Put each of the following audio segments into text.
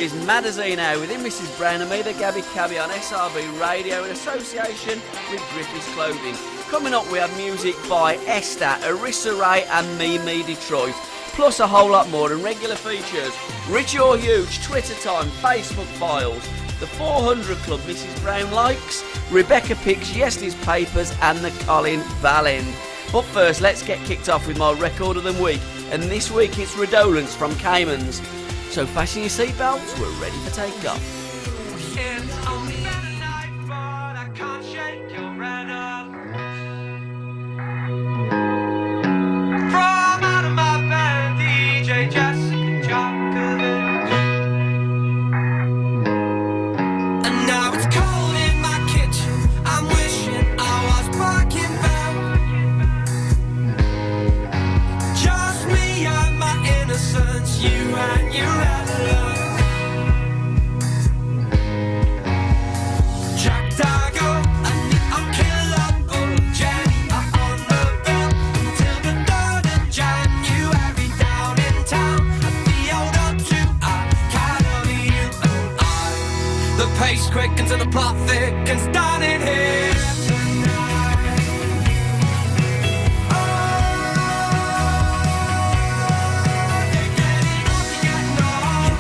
is Madazine now with him, Mrs. Brown and me, the Gabby Cabby on SRB Radio in association with Griffiths Clothing. Coming up we have music by Esther, Arissa Ray and Mimi Detroit, plus a whole lot more and regular features. Rich or Huge, Twitter time, Facebook files, the 400 Club Mrs. Brown likes, Rebecca picks Yesterday's papers and the Colin Valend. But first, let's get kicked off with my record of the week, and this week it's Redolence from Caymans. So fasten your seatbelts, we're ready for takeoff. It's only been a night, but I can't shake your redolence. From out of my band, DJ Jessica Djokovic. And now it's cold in my kitchen, I'm wishing I was back in bed. Just me and my innocence, you and your redolence. Pace quickens and the plot thickens down in here tonight. Oh, you're getting on,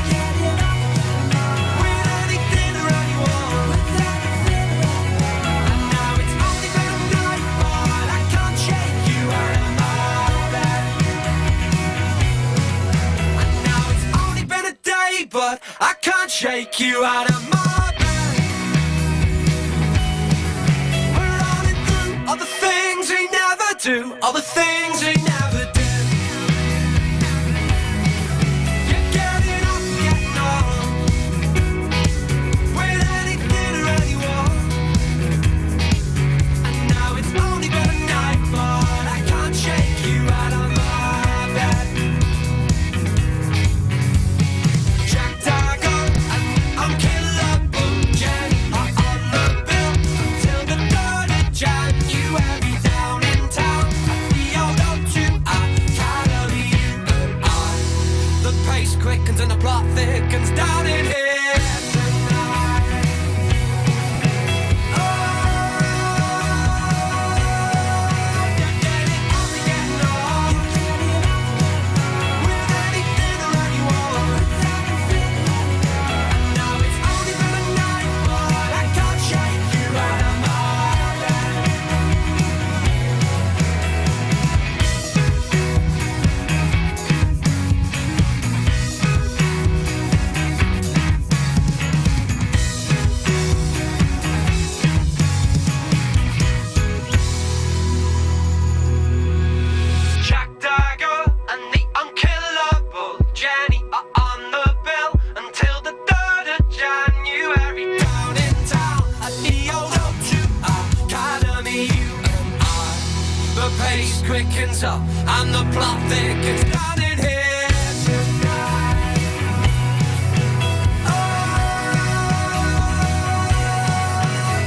with anything or anyone. And now it's only been a night, but I can't shake you out of my bed. And now it's only been a day, but I can't shake you out of my do all the things we never did. You're getting up, getting on, with anything or anyone. And now it's only been a night, but I can't shake you out of my bed. Jack Dagger and I'm Killer Boom Jenny are on the bill until the 3rd of January. Quickens and the plot thickens down in here tonight. Oh, you're getting on, with anything or anyone. And now it's only been a night, but I can't shake you out of my bed. Quickens up and the plot thickens down in here tonight. Oh,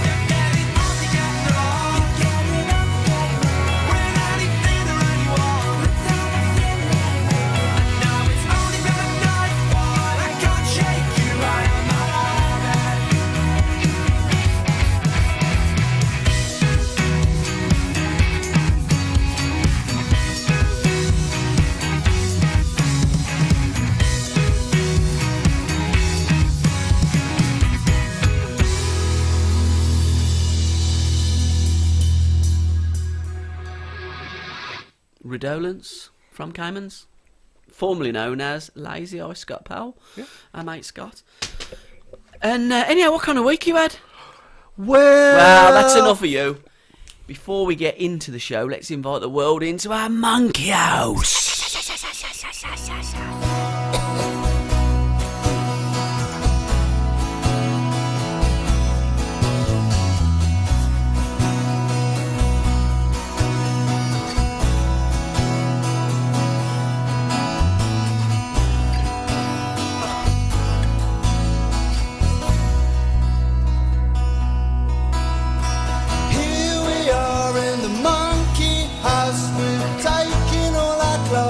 you're getting on, with anything or anyone. And now it's only been a night, but I can't shake you out of my bed. Redolence from Caymans, formerly known as Lazy Eye Scott Powell, our mate Scott. And anyhow, what kind of week you had? Well, that's enough of you. Before we get into the show, let's invite the world into our monkey house. Here we are in the monkey house. We're taking all our clothes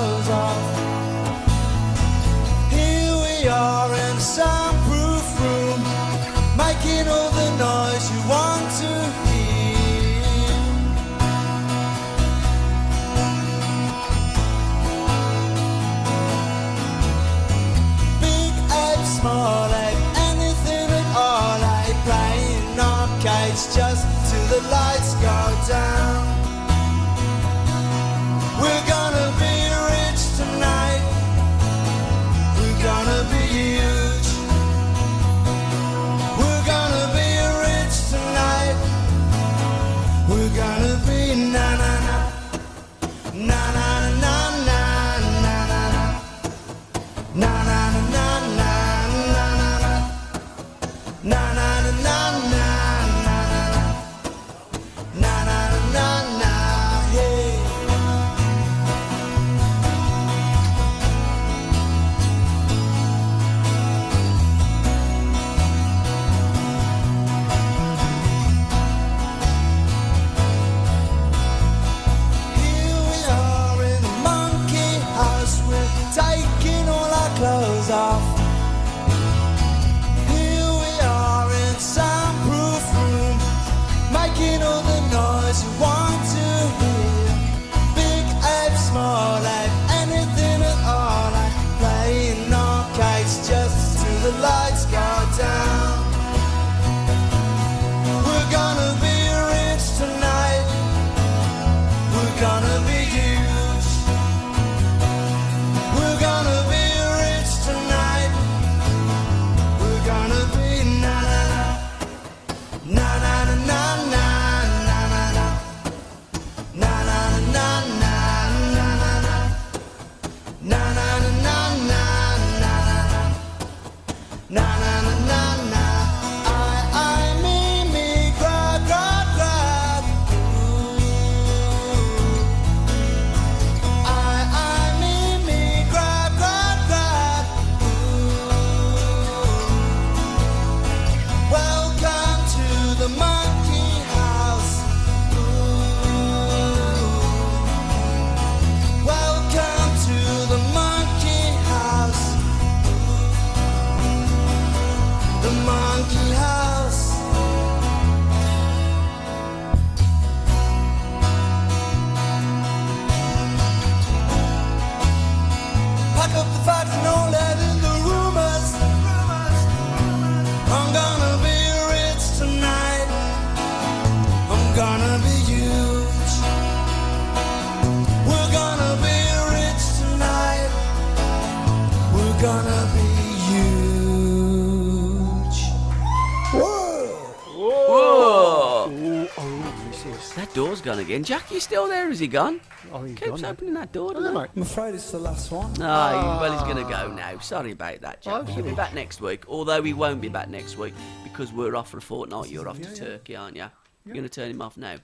gone again. Jack, you still there? Is he gone? Oh, he's Keeps gone now. opening that door, Hello, doesn't he? mate. I'm afraid it's the last one. Well, he's going to go now. Sorry about that, Jack. Oh, He'll be sorry. back next week, although he won't be back next week because we're off for a fortnight. You're off to Turkey, aren't you? You're going to turn him off now.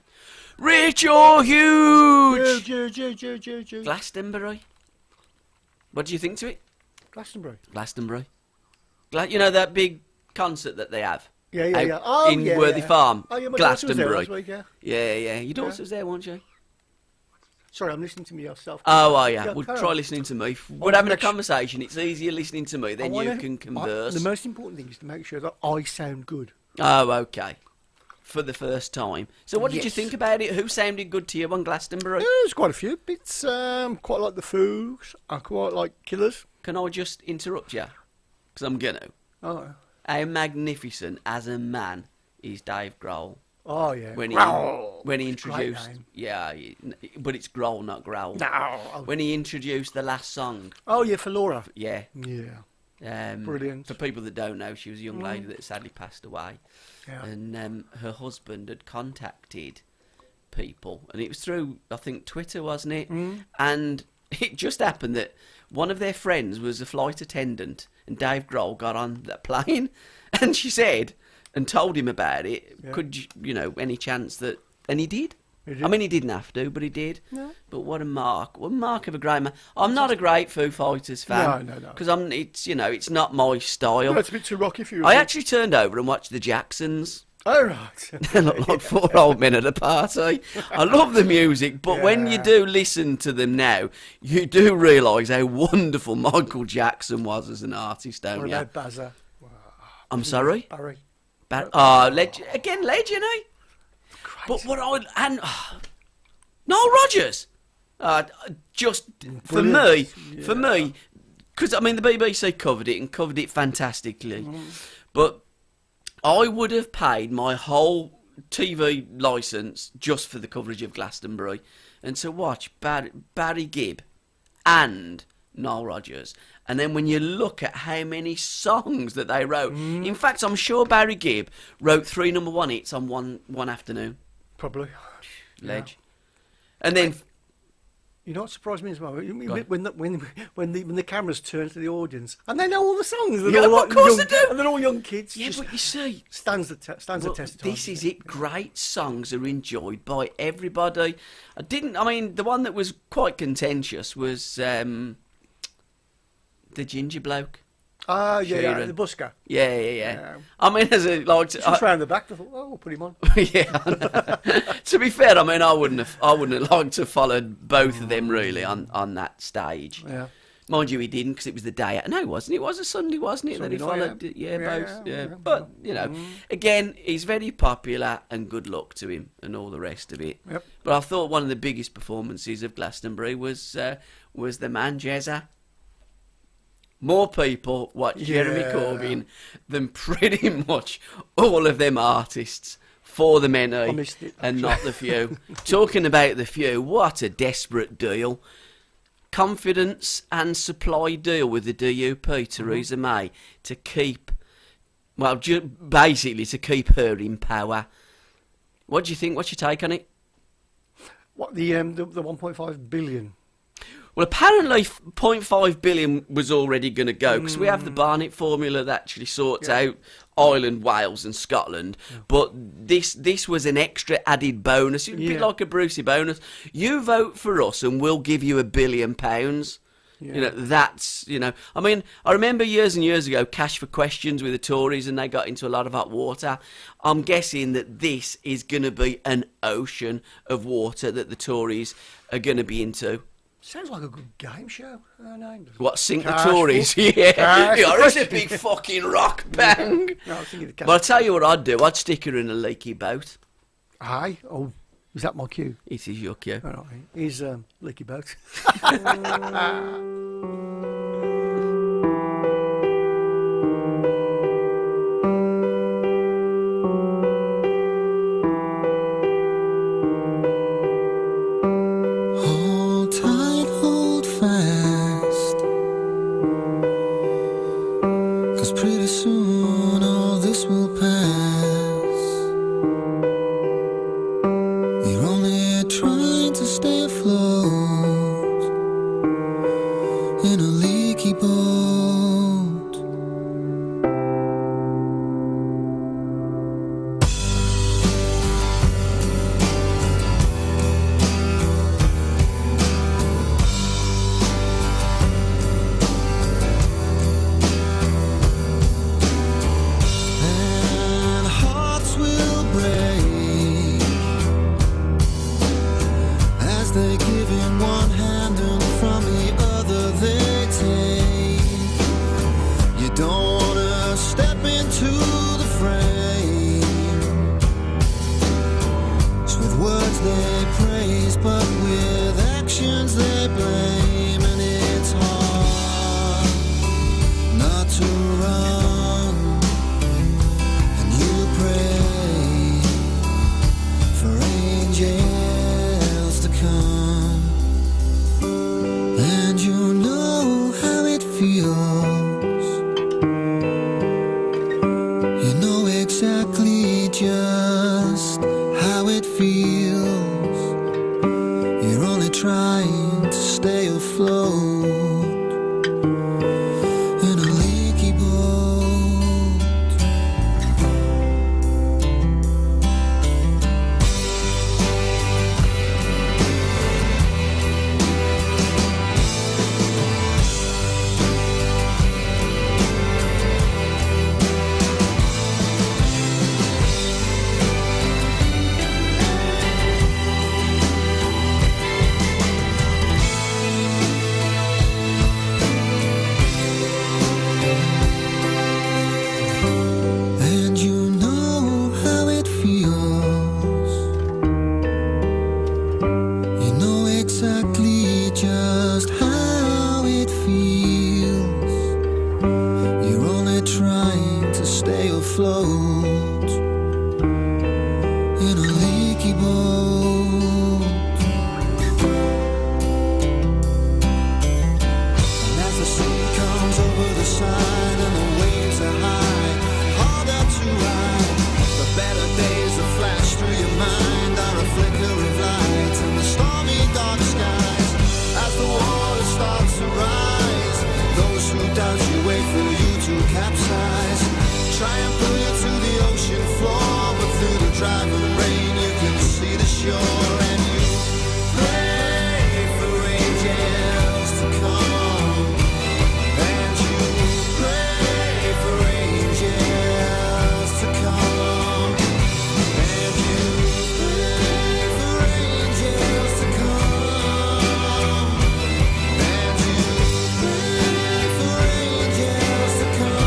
Rich or huge? Huge. Glastonbury. What do you think to it? Glastonbury. Glastonbury. You know that big concert that they have? Yeah. Out Oh, in yeah, Worthy yeah. Farm. Oh, yeah, my daughter was there Glastonbury. last week, yeah. Yeah. Your daughter was there, wasn't she? Sorry, I'm listening to myself. Oh, yeah. Yeah, Well, carry try on. listening to me. If I we're want to having a make su- conversation. It's easier listening to me, then you can converse. The most important thing is to make sure that I sound good. Oh, okay. For the first time. So what did you Yes. think about it? Who sounded good to you on Glastonbury? There's quite a few bits. Quite like the Fools. I quite like Killers. Can I just interrupt you? Because I'm going to. Oh, How magnificent as a man is Dave Grohl. oh yeah. When he Growl. introduced, name. but it's Grohl, not Growl. No. When he introduced the last song, Oh yeah, for Laura. yeah. Yeah. Brilliant. For people that don't know, she was a young lady that sadly passed away, Yeah. and her husband had contacted people, and it was through, I think, Twitter, wasn't it? And it just happened that one of their friends was a flight attendant, and Dave Grohl got on that plane, and she said and told him about it. Yeah. Could any chance that? And he did. He did. I mean, he didn't have to, but he did. Yeah. But what a mark! What a mark of a great man. I'm not a great Foo Fighters fan. No. Because it's not my style. No, it's a bit too rocky for you. I isn't it? actually turned over and watched the Jacksons. Oh right. They look like four old men at a party. I love the music, but when you Yeah. do listen to them now, you do realise how wonderful Michael Jackson was as an artist, don't What you? about Bazza? I'm sorry? Barry. Legend, eh? But Noel Rodgers. Just for me, Brilliant. because I mean the BBC covered it and covered it fantastically, but I would have paid my whole TV licence just for the coverage of Glastonbury and to watch Barry Gibb and Noel Rodgers. And then when you look at how many songs that they wrote, in fact, I'm sure Barry Gibb wrote 3 number 1 hits on one afternoon. Probably. Ledge. And then You know what surprised me as well? Go on. When the cameras turn to the audience and they know all the songs. They're Yeah, all of course young, they do. And they're all young kids. yeah, Just but you see, stands the test of time. this is it. Great songs are enjoyed by everybody. The one that was quite contentious was the ginger bloke. Ah, yeah, Sheeran. the busker. Yeah. Yeah. I mean, as a like, Just round the back. I thought, oh, we'll put him on. yeah. I know. To be fair, I mean, I wouldn't have liked to have followed both of them really on that stage. Yeah. Mind you, he didn't because it was the day. No, it wasn't. It was a Sunday, wasn't it? Sunday that he night, followed. yeah. Both. Yeah. But again, he's very popular, and good luck to him and all the rest of it. Yep. But I thought one of the biggest performances of Glastonbury was the man Jezza. More people watch Jeremy Yeah. Corbyn than pretty much all of them artists. For the many missed it, and not the few. Talking about the few, what a desperate deal. Confidence and supply deal with the DUP, Theresa May, to keep, basically to keep her in power. What do you think? What's your take on it? What the 1.5 billion? Well, apparently 0.5 billion was already going to go because we have the Barnett formula that actually sorts out Ireland, Wales and Scotland. But this was an extra added bonus. It's a bit like a Brucey bonus. You vote for us and we'll give you £1 billion. I mean, I remember years and years ago, Cash for Questions with the Tories and they got into a lot of hot water. I'm guessing that this is going to be an ocean of water that the Tories are going to be into. Sounds like a good game show. What, Sink the Cash Tories? for- Yeah, Cash for it's a big fucking rock bang. No, I was thinking of But I'll tell you what I'd do. I'd stick her in a leaky boat. Aye. Oh, is that my cue? It is your cue. All right. Here's Leaky Boat. Hold tight, hold fast. 'Cause pretty soon all this will pass. You're only giving one hand and from the other they take. You don't wanna step into the frame. So with words they praise, but with actions they blame, and it's hard not to run. And you pray for angels to come, and you know how it feels. You know exactly just how it feels. You're only trying to stay afloat in a leaky boat. And you know how it feels. You know exactly just how it feels. You're only trying to stay afloat in a leaky boat. And as the sea comes over the side and the waves are high, harder to ride, the better days that flash through your mind are a flicker of light in the stormy dark skies. As the water starts to rise, those who doubt you wait for you to capsize, try and pull you to the ocean floor, but through the driving rain you can see the shore, and you pray for angels to come, and you pray for angels to come, and you pray for angels to come, and you pray for angels to come.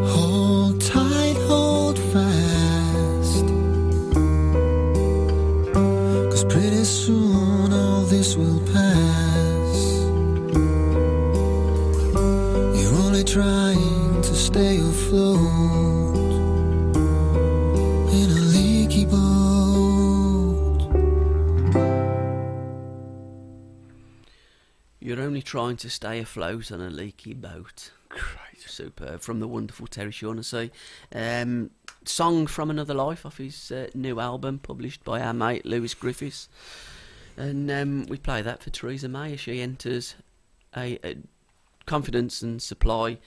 Hold tight, hold fast, 'cause pretty soon all this will pass. You're only trying to stay afloat in a leaky boat. You're only trying to stay afloat on a leaky boat. Great. Superb. From the wonderful Terry Shaughnessy. Song From Another Life off his new album, published by our mate Lewis Griffiths. And we play that for Theresa May as she enters a confidence and supply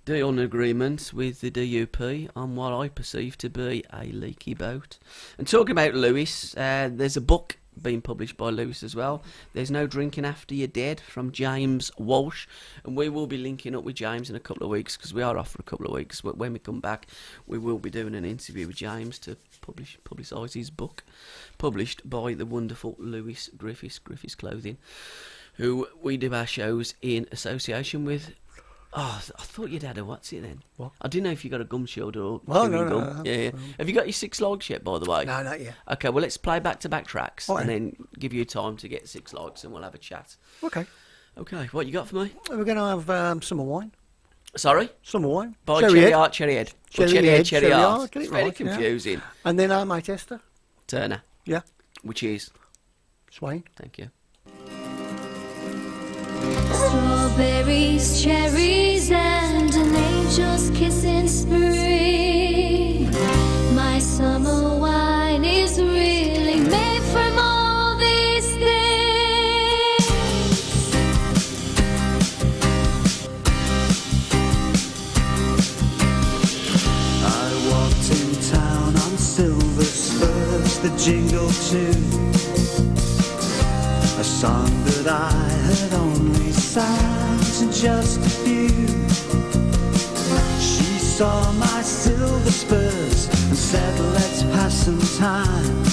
deal and agreement with the DUP on what I perceive to be a leaky boat. And talking about Lewis, there's a book being published by Lewis as well. There's No Drinking After You're Dead, from James Walsh, and we will be linking up with James in a couple of weeks, because we are off for a couple of weeks. But when we come back, we will be doing an interview with James to publicise his book, published by the wonderful Lewis Griffiths, Griffiths Clothing, who we do our shows in association with. Oh, I thought you'd had a what's it then? What? I didn't know if you got a gum shield or Oh, chewing no, gum. Yeah. Have you got your 6 logs yet, by the way? No, not yet. Okay, well, let's play back-to-back tracks All and right. then give you time to get 6 logs and we'll have a chat. Okay. Okay, what you got for me? We're going to have summer wine. Sorry? Summer wine. By Cherry Cherry Head. Art, Cherry Head. Or Cherry Cherry Head, Head, Cherry Cherry Art. Art, get it It's very right, yeah. confusing. And then my tester. Turner, Yeah. which is... Swain. Thank you. Strawberries, cherries, and an angel's kiss in spring. My Summer wine is really made from all these things. I walked in town on silver spurs that jingle too, a song that I had only sang to just a few. She saw my silver spurs and said, let's pass some time,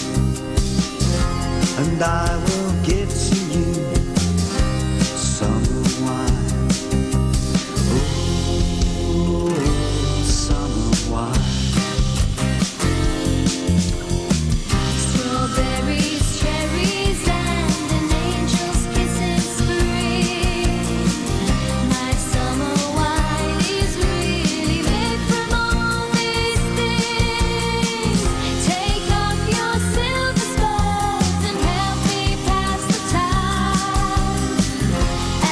and I will give to you summer wine. Oh, summer wine. Strawberries, cherries, and an angel's kiss in spring. My summer wine is really made from all these things. Take off your silver spurs and help me pass the time,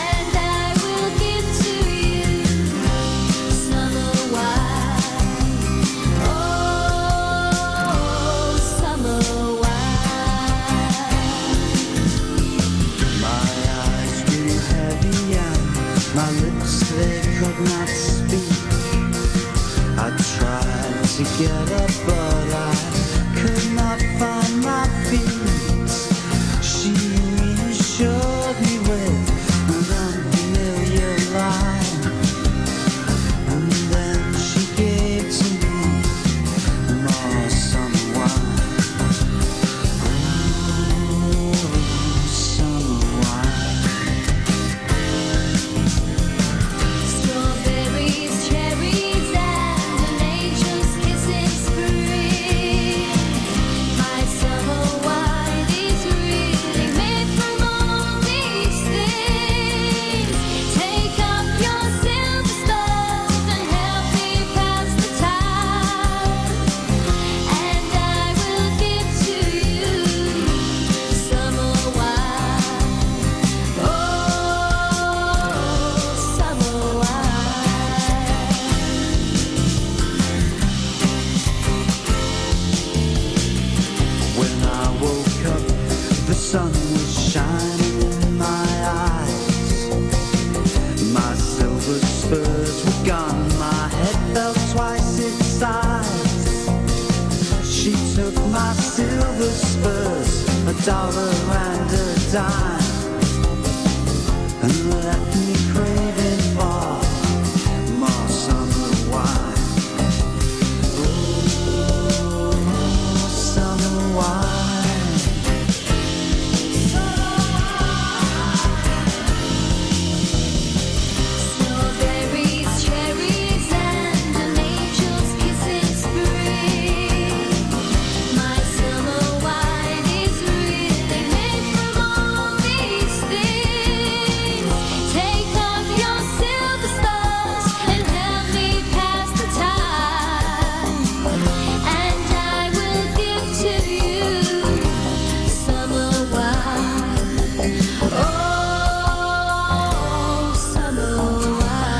and I will give to you summer wine. Oh, summer wine. My eyes grew heavy and my lips, they could not speak. I tried to get up but I could not find my feet. She reassured me with an unfamiliar line, and then she gave to me more summer wine. Oh, summer wine. Strawberries, cherries, and an angel's kiss in spring. My summer wine is really made from all these things. Take off your silver spurs and help me pass the time, and I will give to you summer wine. Oh, summer wine. When I woke up, the sun was shining in my eyes. My silver spurs were gone, my head felt twice its size. She took my silver spurs, $1 and a dime, and left me craving for more summer wine. Oh, summer wine. Strawberries, cherries, and an angel's kiss in spring. My summer wine is really made from all these things. Take off your silver spurs and help me pass the time, and I will give to you summer wine. Oh, summer wine.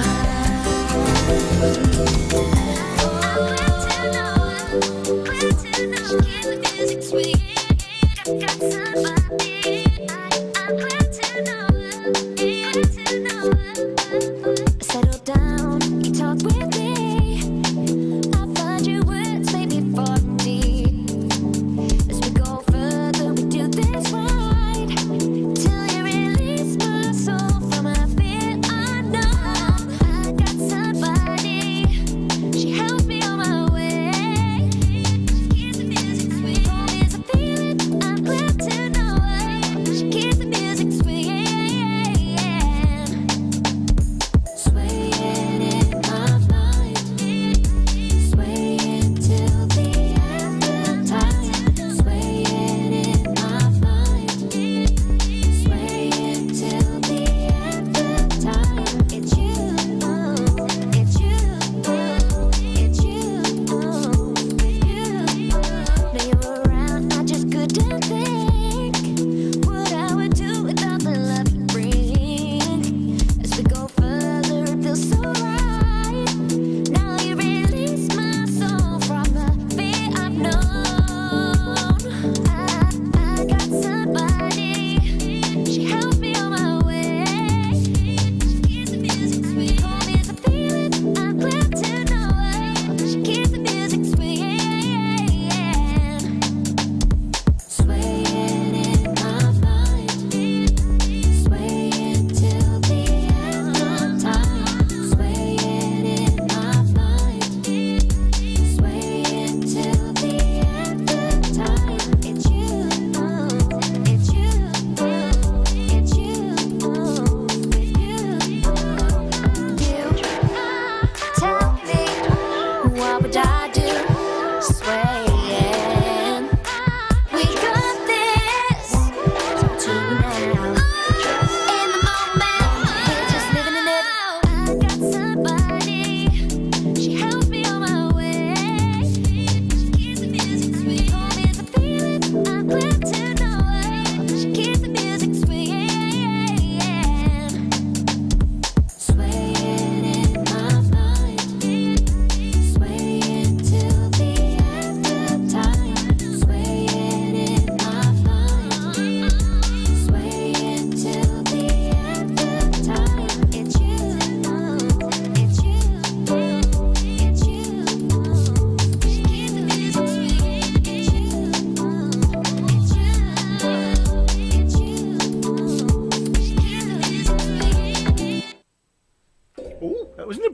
Settle down, talk with me. I'll find your words, maybe for me. As we go further, we do this right. Till you release my soul from a fear unknown. I got somebody, she helps me on my way. She keeps the music sweet. Home is a feeling, I'm glad to know it.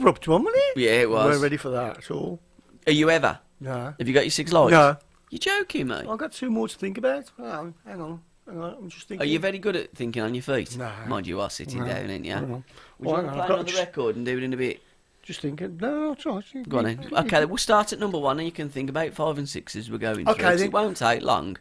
abrupt one, wasn't it? Yeah, it was. Weren't ready for that at all. Are you ever? No. Have you got your 6 lights? No. You're joking, mate. I've got 2 more to think about. Hang on. I'm just thinking. Are you very good at thinking on your feet? No. Mind you are sitting down, ain't you? Hang on. Would you Hang want to on, play I've got another to- record and do it in a bit? Just thinking. No, I'll try. Go on then. Okay, we'll start at number 1 and you can think about 5 and 6 as we're going Okay, through. 'Cause then. It won't take long.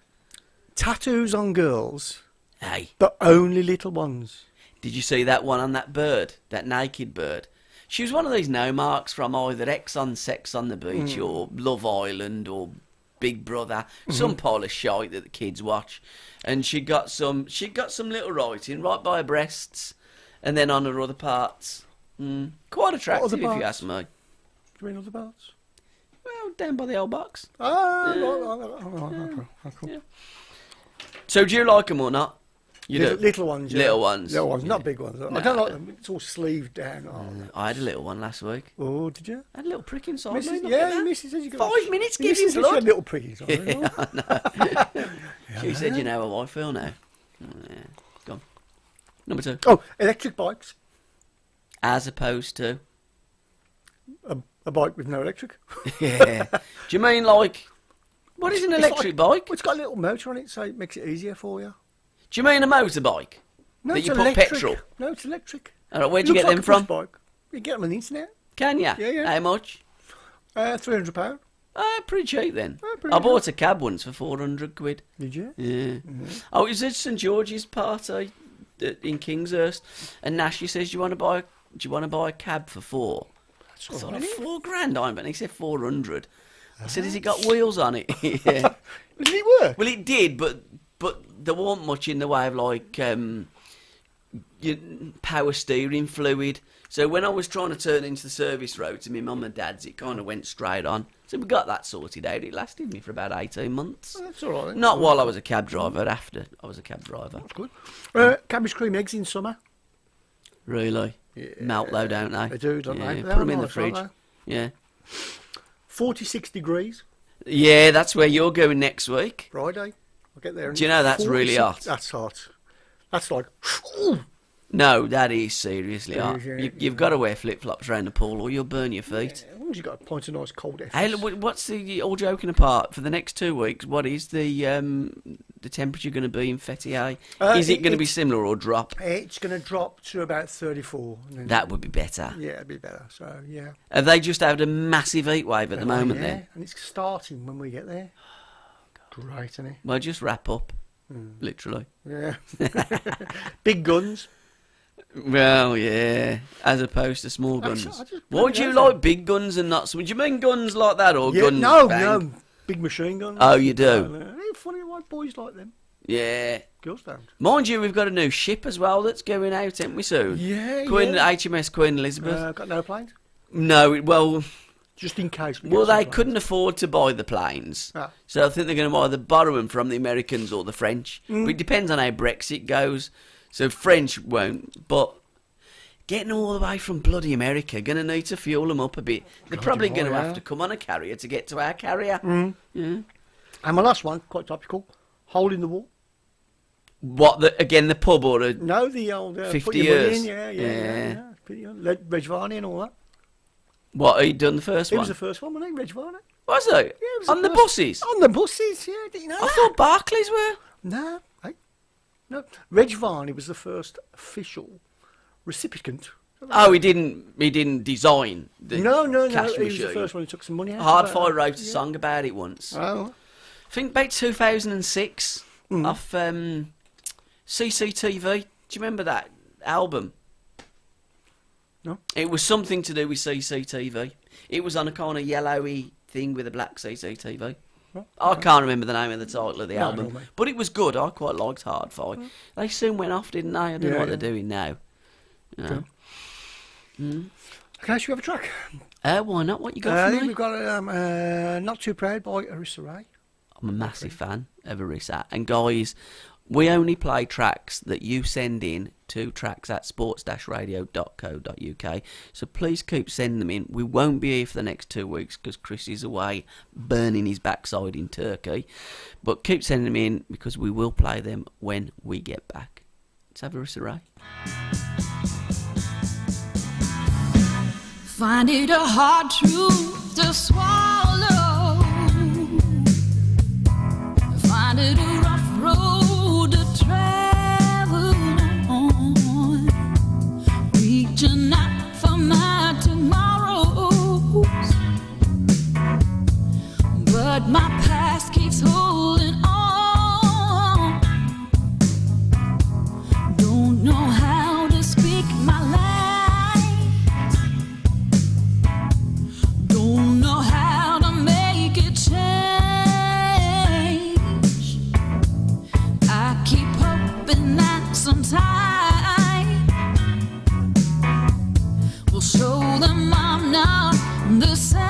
Tattoos on girls, Hey, but only little ones. did you see that one on that bird? That naked bird? She was one of these no marks from either X on Sex on the Beach or Love Island or Big Brother, some pile of shite that the kids watch. And she got some little writing right by her breasts and then on her other parts. Quite attractive other if you parts? ask me. Do you mean other parts? Well, down by the old box. Right. Cool. Yeah. So do you like them or not? You do? Little ones. Yeah. Little ones. Little ones, Yeah. not big ones. I don't like them. It's all sleeved down. I had a little one last week. Oh, did you? I had a little prick inside me. Mrs. look Yeah, at that. Mrs. says you got 5 minutes Mrs. giving says you blood. had little prickies on. Yeah, I know. She said, you know how I feel now. Yeah. Go on. Number 2. Oh, electric bikes. As opposed to... A bike with no electric. Yeah. Do you mean like... What is an It's electric like- bike? It's got a little motor on it, so it makes it easier for you. Do you mean a motorbike? No, That it's you put electric. petrol? No, it's electric. All right, where'd It you looks get like them a push from? Bike. You get them on the internet. Can you? Yeah. How much? £300. Pretty cheap then. Pretty I bought a cab once for 400 quid. Did you? Yeah. Oh, it was at St George's party in Kingshurst, and Nash says, "Do you want to buy a cab for 4?" I thought, £4,000, but he said 400. I said, "Has it got wheels on it?" Yeah. Did it work? Well, it did, but there wasn't much in the way of like power steering fluid. So when I was trying to turn into the service road to my mum and dad's, it kind of went straight on. So we got that sorted out. It lasted me for about 18 months. Oh, that's all right. Then. Not while I was a cab driver, after I was a cab driver. That's good. Cabbage cream eggs in summer. Really? Yeah. Melt though, don't they? They do, don't Yeah, they? put them in the Nice, aren't fridge. they? Yeah. 46 degrees. Yeah, that's where you're going next week. Friday. I'll get there. and Do you know that's really 46 hot? That's hot. That's like... No, that is seriously hot. is, yeah. You've got to wear flip-flops around the pool or you'll burn your feet. As long as you've got a pint of nice cold air. Hey, look, what's the, all joking apart, for the next 2 weeks, what is the temperature going to be in Fethiye? Is it going to be similar or drop? It's going to drop to about 34. And then, That would be better. yeah, it'd be better. So, yeah. Have they just had a massive heat wave at the moment yeah. then? And it's starting when we get there. Great, isn't it? Well, just wrap up, literally. Yeah. Big guns. Well, yeah, as opposed to small guns. I just Why do you those like big guns and not small? Do you mean guns like that or Yeah, guns no, bang? no. Big machine guns. Oh, you do? They're funny why boys like them. Yeah. Girls don't. Mind you, we've got a new ship as well that's going out, haven't we, soon? Yeah, HMS Queen Elizabeth. Got no planes? No, well, Just in case. We well, get some they planes. couldn't afford to buy the planes. Ah. So I think they're going to either borrow them from the Americans or the French. But it depends on how Brexit goes. So French won't, but getting all the way from bloody America, going to need to fuel them up a bit. They're probably going to yeah. have to come on a carrier to get to our carrier. And my last one, quite topical. Hole in the wall. What, again, the pub or a... No, the old 50 put your money years. in, yeah. Reg Varney and all that. What, he done the first He one? was the first one, wasn't he? Reg Varney. Was he? Yeah, it was On the first- buses? On the buses, yeah. Did you know I that? thought Barclays were. No, hey. No. Reg Varney was the first official recipient. Oh, he didn't design the No, cash he was machine. the first one who took some money out. Hardfire wrote a song about it once. Oh, I think about 2006 Mm. off CCTV. Do you remember that album? No. It was something to do with CCTV. It was on a kind of yellowy thing with a black CCTV. Oh, I can't remember the name of the title of the No, album, no, mate. but it was good. I quite liked Hardfire. They soon went off, didn't they? I don't know Yeah, what yeah. they're doing now. You know. Okay, should we have a track? Why not? What you got I for think me? we've got Not Too Proud by Arissa Ray. I'm a massive fan of Arissa. And guys, we only play tracks that you send in to tracks@sports-radio.co.uk. So please keep sending them in. We won't be here for the next 2 weeks because Chris is away burning his backside in Turkey. But keep sending them in because we will play them when we get back. Let's have Arissa Ray. Find it a hard truth to swallow. Find it a rough road to travel on. Reaching out for my tomorrows, but my past keeps holding on. Don't know how to speak my life. Don't know how to make it change. I keep hoping that sometime will show them I'm not the same.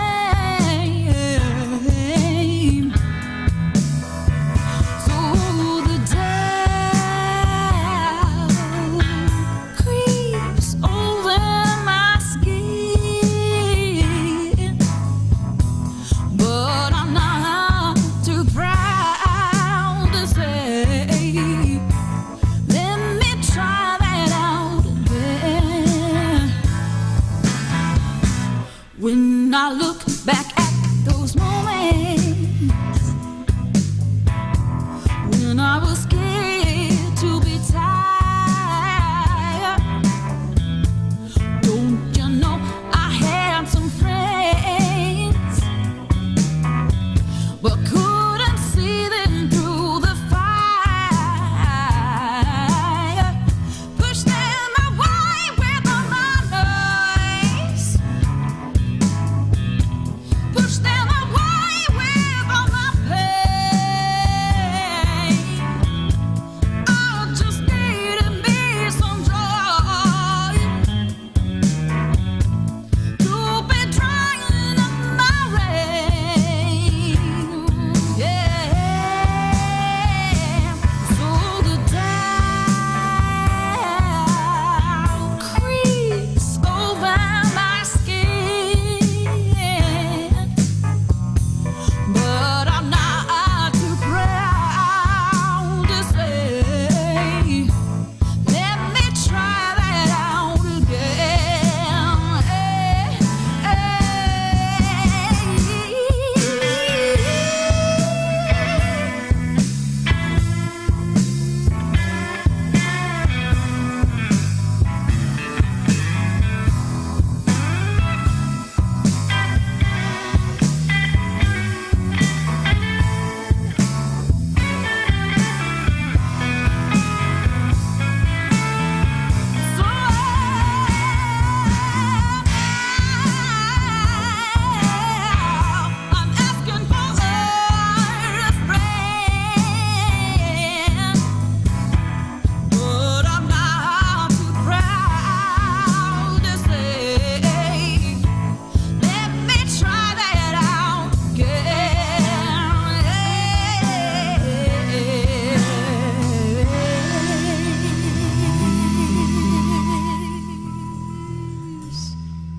So the doubt creeps over my skin, but I'm not too proud to say, let me try that out again. When I look back at those moments when I was scared to be tired, don't you know I had some friends, but couldn't see them through the fire. Push them away with all my noise. Push them away with all my pain. I just needed me some joy to be drying up my rain. Yeah. So the doubt creeps over my skin, but I'm not too proud to say, let me try that out I'm asking for a friend, but I'm not too proud to say, let me try that out again.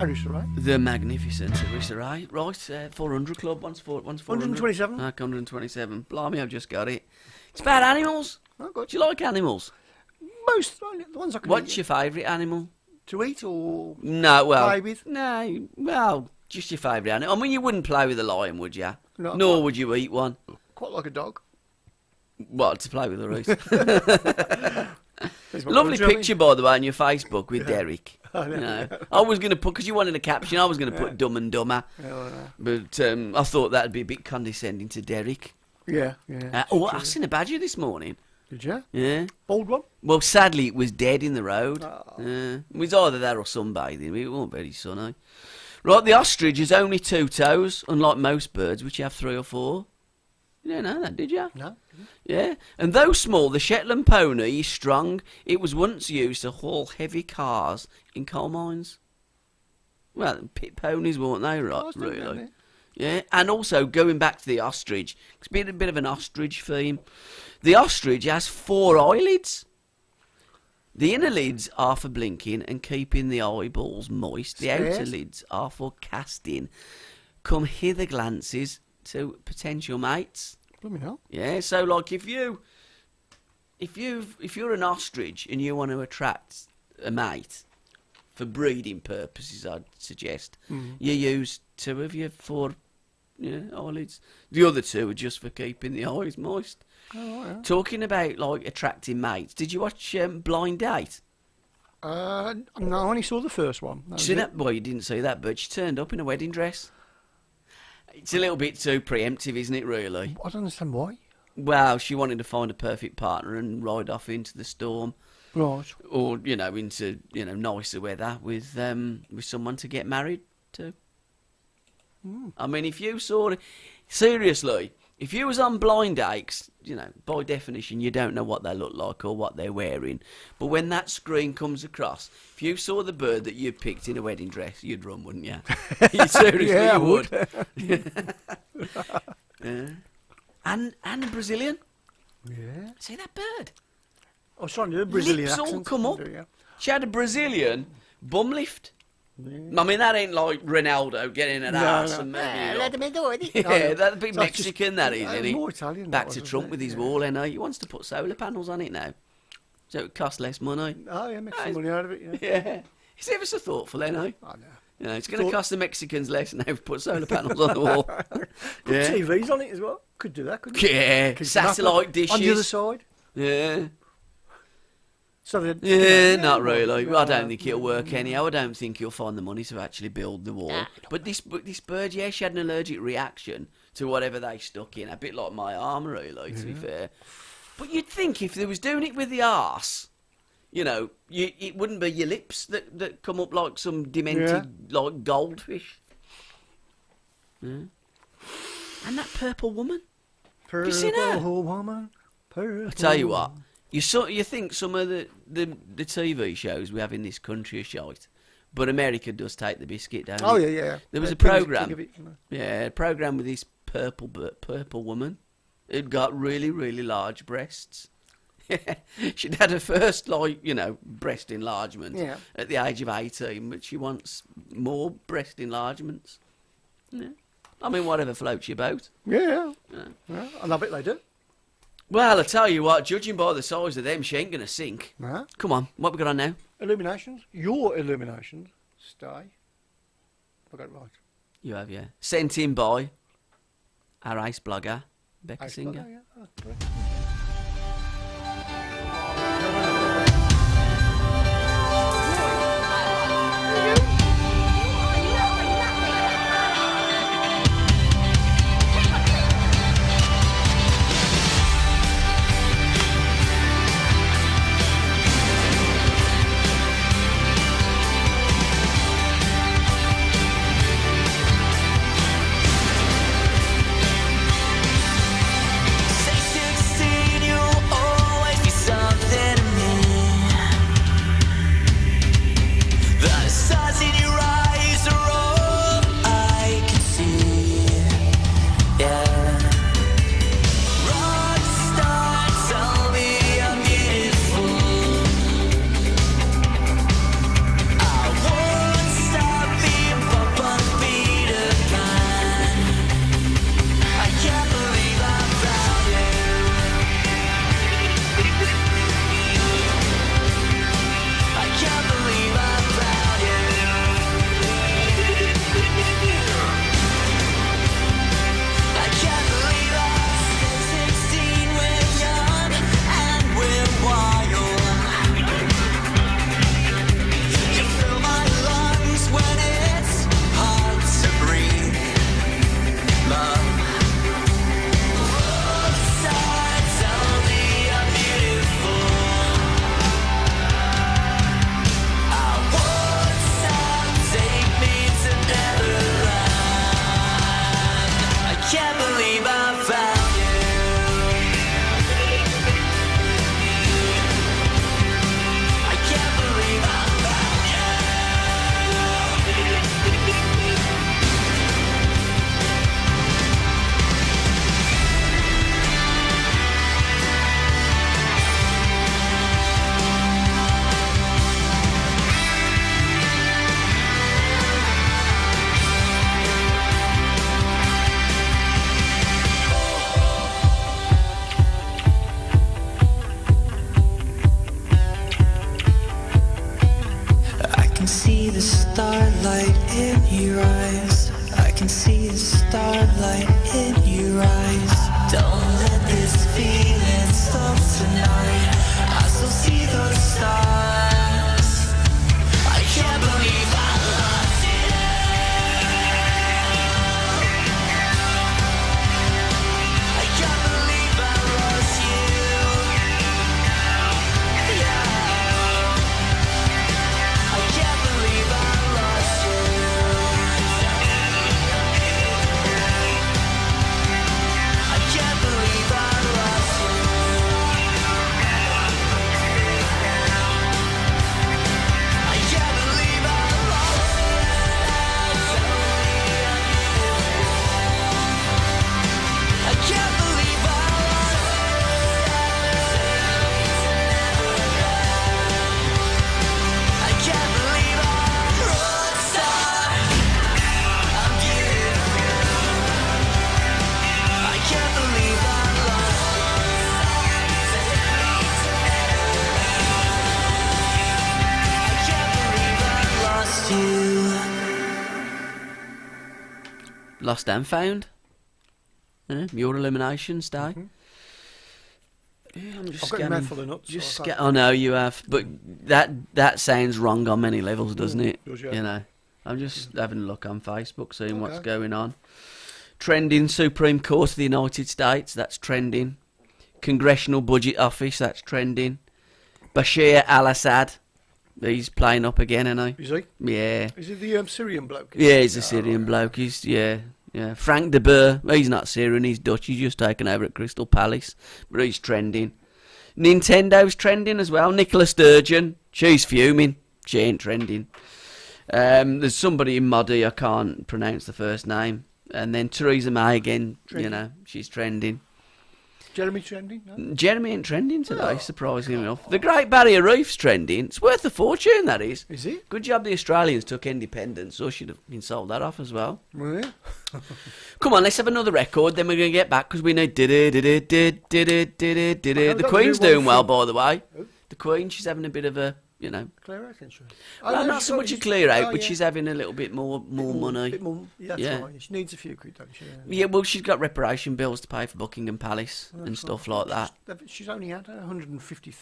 Irish, right? The magnificent Arissa Ray. Right, 400 club, one's 400. 127. 127. Blimey, I've just got it. It's about animals. Oh, good. Do you like animals? Most, the ones I can What's eat. your favourite animal? To eat or No, well, play with? no, well, just your favourite animal. I mean, you wouldn't play with a lion, would you? No. Nor would you eat one. Quite like a dog. What, to play with the Reese? There's my Lovely brother, picture, by the way, on your Facebook with Derek. I know. You know, I was going to put, because you wanted a caption, I was going to put Dumb and Dumber. Yeah, I know. But I thought that'd be a bit condescending to Derek. Yeah. I seen a badger this morning. Did you? Yeah. Bald one? Well, sadly, it was dead in the road. Oh. It was either that or sunbathing. It wasn't very sunny. Right, the ostrich has only 2 toes, unlike most birds, which have 3 or 4. You don't know that, did you? No. Yeah. And though small, the Shetland pony is strong. It was once used to haul heavy cars in coal mines. Well, pit ponies, weren't they, right? Really? Yeah. And also, going back to the ostrich, it's been a bit of an ostrich theme. The ostrich has 4 eyelids. The inner lids are for blinking and keeping the eyeballs moist. The outer Stairs. lids are for casting. Come hither glances to potential mates. Blooming hell. Yeah, so like if you're an ostrich and you want to attract a mate, for breeding purposes, I'd suggest. You use 2 of your 4 eyelids. The other 2 are just for keeping the eyes moist. Talking about like attracting mates, did you watch Blind Date? No, I only saw the first one. That was See it. that? Well, you didn't see that, but she turned up in a wedding dress. It's a little bit too preemptive, isn't it, really? I don't understand why. Well, she wanted to find a perfect partner and ride off into the storm, Right. or into nicer weather with someone to get married to. I mean, if you saw it, seriously, if you was on blind dates, by definition, you don't know what they look like or what they're wearing. But when that screen comes across, if you saw the bird that you picked in a wedding dress, you'd run, wouldn't you? Seriously, Yeah, I you would. Yeah. And a Brazilian. Yeah. See that bird? I was trying to do a Brazilian Lips all accent. come up. Yeah. She had a Brazilian bum lift. I mean, that ain't like Ronaldo getting an ass and maybe. Let me do it. Yeah, that'd be So it's just- Mexican, that is, isn't it? more Italian, Back that to was, Trump wasn't with it? his Yeah. wall, He wants to put solar panels on it now. So it costs less money. Oh, yeah, make some money out of it, yeah. Yeah. He's ever so thoughtful, I know. It's going to cost the Mexicans less now to put solar panels on the wall. Put Yeah. TVs on it as well. Could do that, couldn't you? Yeah. Keep them Satellite up dishes. on the other side. Yeah. So that, Yeah, not really. Well, I don't think it'll work anyhow. I don't think you'll find the money to actually build the wall. But this bird, yeah, she had an allergic reaction to whatever they stuck in. A bit like my arm, really, to be fair. But you'd think if they was doing it with the arse, it wouldn't be your lips that come up like some demented, like goldfish. Yeah. And that purple woman. Purple seen her? woman. Purple I tell you what, you think some of the TV shows we have in this country are shite, but America does take the biscuit, don't Oh, it? yeah. There was a Think programme. of it, you know. Yeah, a programme with this purple woman who'd got really, really large breasts. She'd had her first, breast enlargement at the age of 18, but she wants more breast enlargements. Yeah. I mean, whatever floats your boat. Yeah. And I bet they do. Well, I tell you what, judging by the size of them, she ain't going to sink. Nah. Come on, what we got on now? Illuminations. Your illuminations. Stay. I got it right. You have, yeah. Sent in by our ace blogger, Becca Ace Singer. Blogger, yeah. Oh, correct. Say 16 see the starlight in your eyes. I can see the starlight in your eyes. Don't let this feeling stop tonight. I still see those stars. I can't believe I lost you. I can't believe I lost you. Yeah. I can't believe I lost you. I can't believe I lost you. I can't believe I lost you. I can't believe I I can't believe I'm rockstar. I'm beautiful. I can't believe I lost you. I can't believe I lost you. Lost and found. Your eliminations day. Yeah, I'm just I've got a scanning. mouthful of nuts. Just so I can't- I know you have, but that sounds wrong on many levels, doesn't it? does, yeah. You know, I'm just having a look on Facebook, seeing what's Okay. going on. Trending Supreme Court of the United States, that's trending. Congressional Budget Office, that's trending. Bashir al-Assad, he's playing up again, isn't Is he? he? Yeah. Is he the Syrian bloke? Yeah, he's a Syrian bloke. He's yeah. Frank de Boer, he's not Syrian, he's Dutch. He's just taken over at Crystal Palace, but he's trending. Nintendo's trending as well. Nicola Sturgeon, she's fuming. She ain't trending. There's somebody in Modi, I can't pronounce the first name, and then Theresa May again. Trending. You know, she's trending. Jeremy trending? No? Jeremy ain't trending today, Oh. surprisingly enough. The Great Barrier Reef's trending. It's worth a fortune, that is. Is it? Good job the Australians took independence, or should have been sold that off as well. Well, yeah. Come on, let's have another record, then we're going to get back, because we know... The Queen's doing well, by the way. The Queen, she's having a bit of a, you know... Clear out, isn't she? Well, no, not she's so got- much a she's- clear out, oh, but yeah. she's having a little bit more money. Bit more, yeah, that's Yeah. right. She needs a few quid, doesn't she? Yeah, well, she's got reparation bills to pay for Buckingham Palace and stuff like that. She's only had 150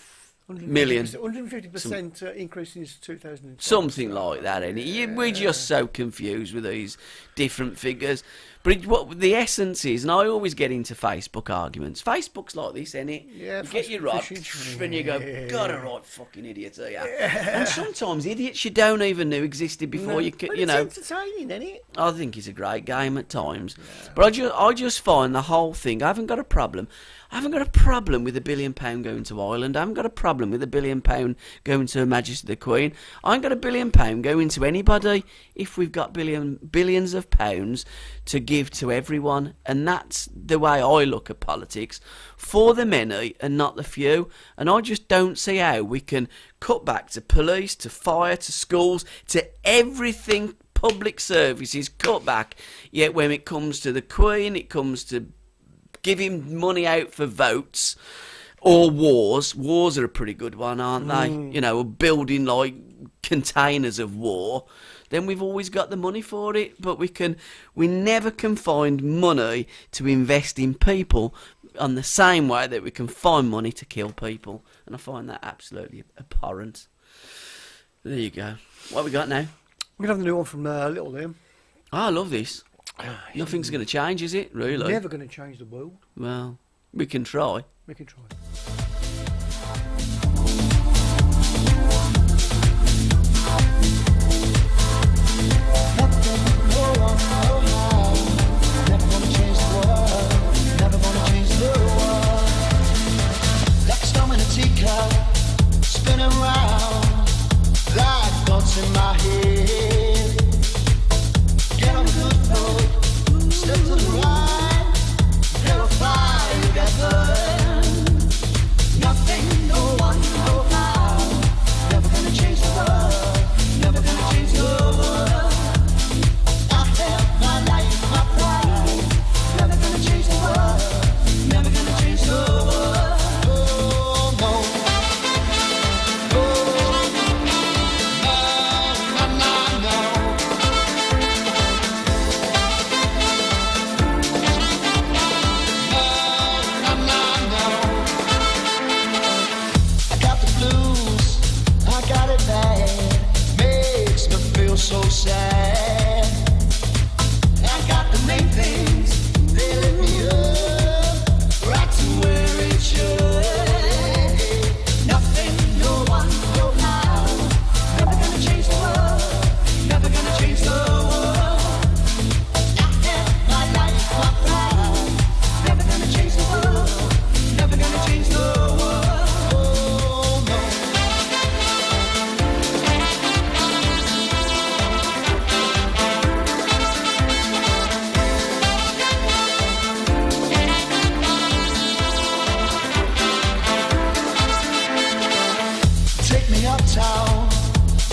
Million. 150% increase since 2000. Something like that, ain't it? We're just so confused with these different figures. But what the essence is, and I always get into Facebook arguments. Facebook's like this, ain't it? Yeah, You get your Facebook rod, fishing. and you go, God, a right fucking idiot, are you? And sometimes idiots you don't even know existed before you could, But you know. it's entertaining, isn't it? I think it's a great game at times. But I just find the whole thing, I haven't got a problem. I haven't got a problem with £1 billion going to Ireland. I haven't got a problem with £1 billion going to Her Majesty the Queen. I ain't got £1 billion going to anybody if we've got billions of pounds to give to everyone. And that's the way I look at politics. For the many and not the few. And I just don't see how we can cut back to police, to fire, to schools, to everything public services cut back. Yet when it comes to the Queen, it comes to giving money out for votes or wars. Wars are a pretty good one, aren't they? You know, building like containers of war. Then we've always got the money for it, but we never can find money to invest in people on the same way that we can find money to kill people. And I find that absolutely abhorrent. There you go. What have we got now? We're going to have the new one from Little Liam. Oh, I love this. Nothing's going to change, is it? Really? Never going to change the world. Well, we can try. We can try. Spinning round like thoughts in my head. Get on the good road, step to the right, never fly together.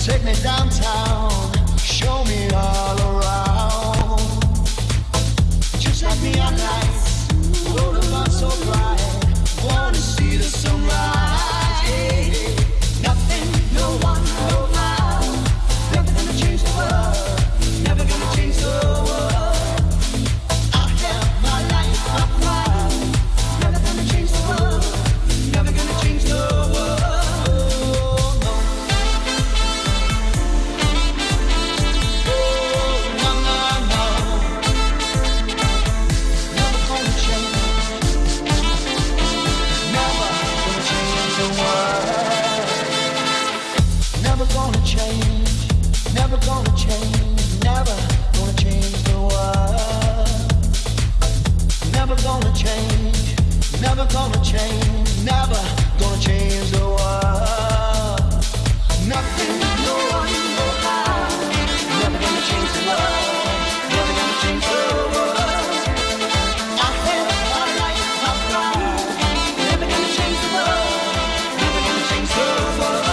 Take me downtown, show me all around. Just let me on lights, roll the bus so bright. Wanna see the sunrise, yeah. Nothing, no one, no how. Never gonna change the world, never gonna change the world. I have my life, my pride. Never gonna change the world, never gonna change the world. Never gonna change, never gonna change, never gonna change the world. Never gonna change, never gonna change, never gonna change the world. Nothing, no one, no how. Never gonna change the world, never gonna change the world. I have my life, my pride. Never gonna change the world, never gonna change the world.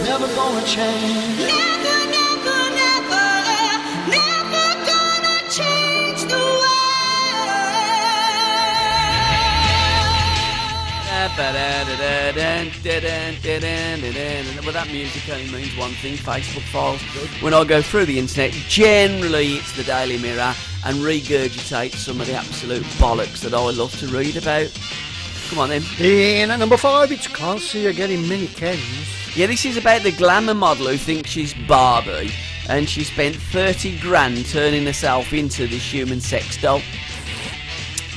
Never gonna change. Never, never, never, never gonna change the world. Well, that music only means one thing, Facebook files. When I go through the internet, generally it's the Daily Mirror and regurgitate some of the absolute bollocks that I love to read about. Come on then. In at number 5, it's Can't See Her Getting Mini Kens. Yeah, this is about the glamour model who thinks she's Barbie and she spent 30 grand turning herself into this human sex doll.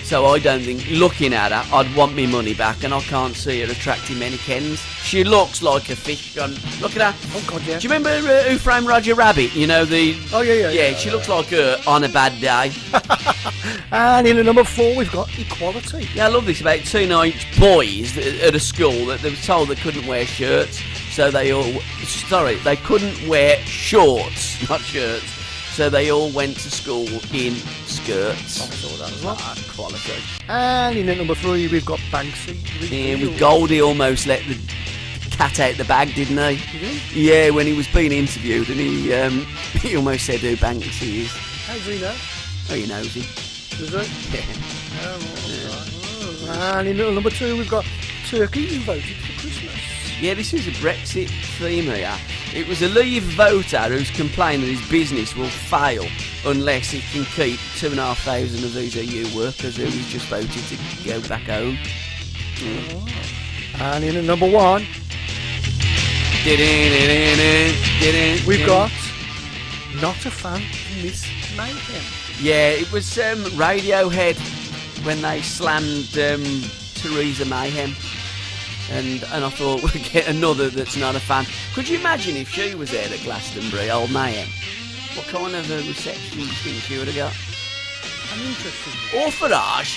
So I don't think, looking at her, I'd want me money back, and I can't see her attracting many Kens. She looks like a fish. Look at her. Oh, God, yeah. Do you remember Who Framed Roger Rabbit? You know, the... Oh, yeah. Yeah, she looks like her on a bad day. And in at number 4, we've got Equality. Yeah, I love this about teenage boys at a school that they were told they couldn't wear shirts, so they couldn't wear shorts, not shirts, so they all went to school in skirts. I saw that as well. Quality. And in at number 3, we've got Banksy. Yeah, with Goldie almost let the cat out the bag, didn't he? Did he? Yeah, when he was being interviewed, and he almost said who Banksy is. How does he know? Oh, he knows him. Does he? Yeah. Oh, right. And in at number 2, we've got Turkey who voted for Christmas. Yeah, this is a Brexit theme here. It was a Leave voter who's complained that his business will fail unless he can keep 2,500 of these EU workers who he's just voted to go back home. And in at number 1, we've got Not a Fan of Miss Mayhem. Yeah, it was Radiohead when they slammed Theresa Mayhem. And I thought we'll get another that's not a fan. Could you imagine if she was there at Glastonbury, old Mayhem? What kind of a reception do you think she would have got? I'm interested. Or Farage?